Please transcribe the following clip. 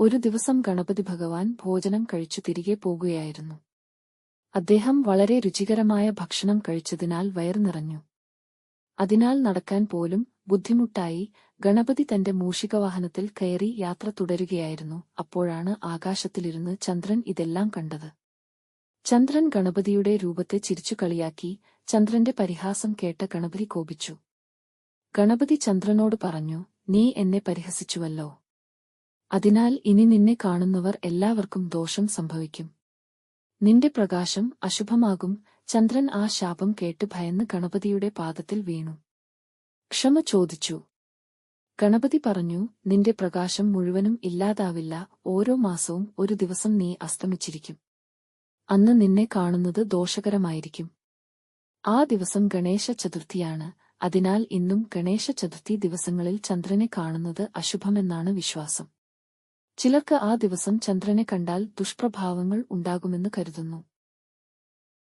ഒരു ദിവസം ഗണപതി ഭഗവാൻ ഭോജനം കഴിച്ചു തിരികെ പോകുകയായിരുന്നു. അദ്ദേഹം വളരെ രുചികരമായ ഭക്ഷണം കഴിച്ചതിനാൽ വയർ നിറഞ്ഞു. അതിനാൽ നടക്കാൻ പോലും ബുദ്ധിമുട്ടായി. ഗണപതി തന്റെ മൂഷികവാഹനത്തിൽ കയറി യാത്ര തുടരുകയായിരുന്നു. അപ്പോഴാണ് ആകാശത്തിലിരുന്ന് ചന്ദ്രൻ ഇതെല്ലാം കണ്ടത്. ചന്ദ്രൻ ഗണപതിയുടെ രൂപത്തെ ചിരിച്ചു കളിയാക്കി. ചന്ദ്രന്റെ പരിഹാസം കേട്ട ഗണപതി കോപിച്ചു. ഗണപതി ചന്ദ്രനോട് പറഞ്ഞു, നീ എന്നെ പരിഹസിച്ചുവല്ലോ. അതിനാൽ ഇനി നിന്നെ കാണുന്നവർ എല്ലാവർക്കും ദോഷം സംഭവിക്കും. നിന്റെ പ്രകാശം അശുഭമാകും. ചന്ദ്രൻ ആ ശാപം കേട്ട് ഭയന്ന് ഗണപതിയുടെ പാദത്തിൽ വീണു. ക്ഷമ ചോദിച്ചു. ഗണപതി പറഞ്ഞു, നിന്റെ പ്രകാശം മുഴുവനും ഇല്ലാതാവില്ല. ഓരോ മാസവും ഒരു ദിവസം നീ അസ്തമിച്ചിരിക്കും. അന്ന് നിന്നെ കാണുന്നത് ദോഷകരമായിരിക്കും. ആ ദിവസം ഗണേശ ചതുർത്ഥിയാണ്. അതിനാൽ ഇന്നും ഗണേശ ചതുർത്ഥി ദിവസങ്ങളിൽ ചന്ദ്രനെ കാണുന്നത് അശുഭമെന്നാണ് വിശ്വാസം. ചിലർക്ക് ആ ദിവസം ചന്ദ്രനെ കണ്ടാൽ ദുഷ്പ്രഭാവങ്ങൾ ഉണ്ടാകുമെന്ന് കരുതുന്നു.